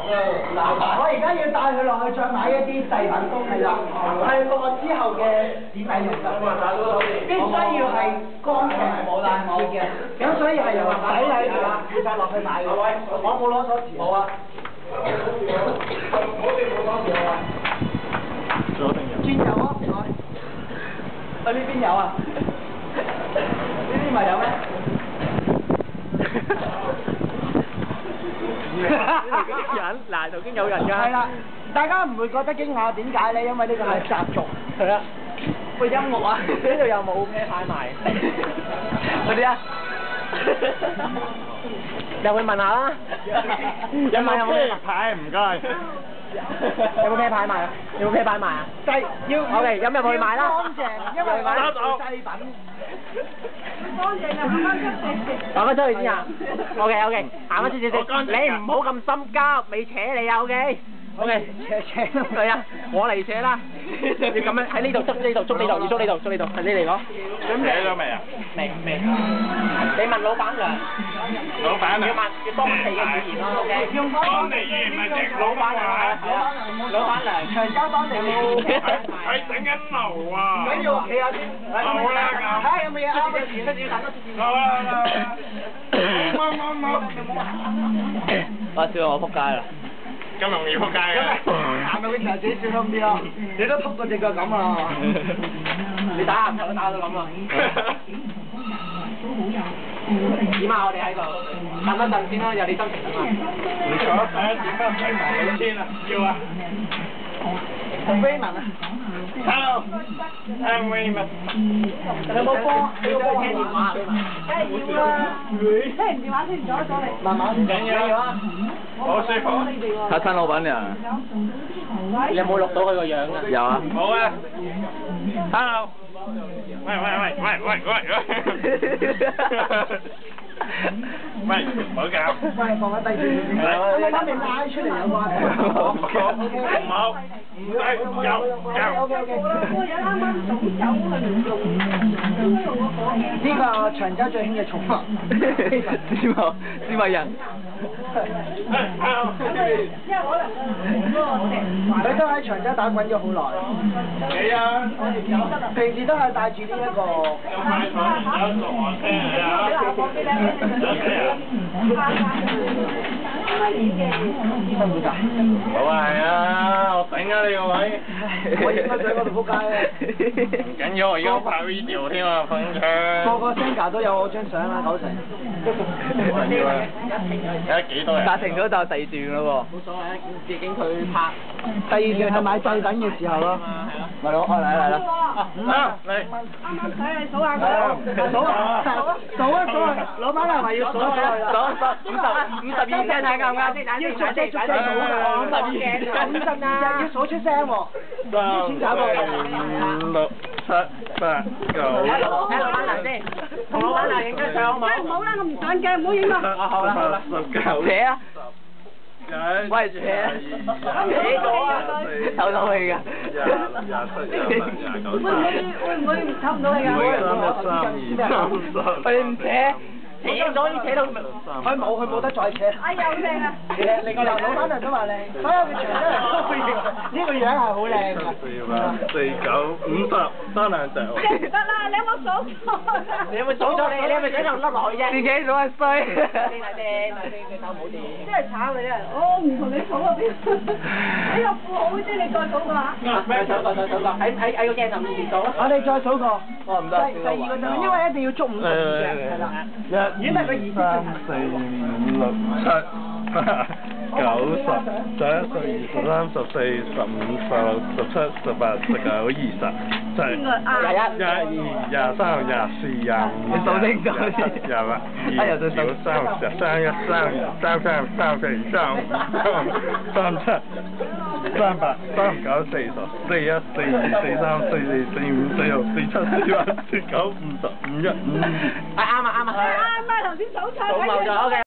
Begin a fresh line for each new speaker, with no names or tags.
我而家要帶佢落去再買一啲製品，係啦，係貨之後嘅典禮用品，必須要係乾淨冇爛冇嘅，咁所以係由仔女負責落去買嘅。我冇攞鎖匙。冇啊。轉右啊，唔該。呢邊有啊？呢邊咪有咩？
人嗱，就已經有人㗎。
係啦，大家唔會覺得驚訝，點解咧？因為呢個係習俗。係啊。個音樂啊，呢度有冇啤牌賣？嗰啲啊？入去問下啦。有冇啤
牌？唔該。
有冇啤牌賣啊？有冇啤牌賣啊？就係要。我哋咁入去買啦。乾淨，因為買製品。乾淨啊！行翻出去先啊。OK，行翻出去先。你唔好咁心急，未扯你啊 OK。扯係啊，我嚟扯啦。要咁樣喺呢度捉呢度，要捉呢度，係你嚟攞。
扯咗未啊？
未。你問老闆娘。
老闆娘。
要當地嘅語言咯 OK。用當地語言咪直老闆娘係啊。老闆娘，長洲當地嘅語言。
係整緊牛啊！
唔緊要，企下先。好啦，睇下有冇嘢啱嘅詞，跟住等多次。好啦。冇。
我笑我仆街啦！
咁容易仆街嘅。
行到佢成日自己小心啲咯，你都仆過隻腳咁啊！你打籃球都打到咁啊！點啊？我哋喺度等一陣先啦，有你心情啊嘛。
唔錯，睇下點啊？睇埋你先啊！要啊！Raymond
啊
Hello，I'm Raymond。
有冇波？你要聽電話？梗係要啦。聽完電話先咗嚟。慢慢唔緊要啊。
好舒服。
嚇親老闆娘。
你有冇錄到佢個樣啊？
有啊。
好啊。Hello。喂。喂，唔好搞。
喂，放喺低處先。我哋啱啱拉出嚟有關係。
唔好，唔使，有。
OK。呢個長洲最興嘅寵物。
斯文人。
佢都喺長洲打滾咗好耐。
幾啊？
平時都係帶住呢一個。
有買餸，有傻車啊！
辛苦㗎。
好係啊，我頂啊你個位。
我應該喺嗰度撲街啊！
唔緊要，我而家拍 video 添啊，瞓槍。
個 Senga 都有我張相啦，90%。
唔緊要啊，而家幾多人？
但停咗就第二段咯喎。
冇所謂啊，畢竟佢拍第二段係買製品嘅時候咯。咪攞，嚟啦。
嚟。
啱啱睇你數下佢。數啊！老闆係咪要數啊？
數52聲睇啱唔啱先？
要逐隻數㗎。52要數出聲喎。
3、4、5、6、7、8、9。
睇老闆娘先，同老闆娘影張相好冇？唔好啦，我唔上鏡，唔好影啊！好啦。
扯啊！喂，扯啊！扯咗啊！透到氣㗎。
會唔會透唔到氣㗎？
會嘅，3、1、3、2、3、4。
喂，你唔扯？扯咗要扯到，
佢冇得再扯。哎呀，好靚啊！你個老闆娘都話靚，所有嘅場都係高嘅，呢個樣係好靚㗎。
4、8、4、9、50，得兩隻。
唔得啦，你有冇數錯？
你有冇數咗？你係咪想又笠落去啫？
自己數係衰。
你手冇電。
真係慘你啊！我唔同你數啊邊？你個富豪先，你再數㗎嘛？
數過，喺個鏡頭面前數啦。我哋再數過。
我唔得。
第二個就因為一定要捉50嘅，係啦。如果唔係個意思。3、4、5、6、7、8、9、10、11、12、13、14、15、16、17、18、19、20、21、22、23、24、25、
你數清楚先。
27、28、29、30、31、32、33、34、35、36、37、38、39、40、41、42、43、44、45、46、47、48、49、50、51、52。啱啊！
啱啊！頭先數錯。
數漏咗，OK。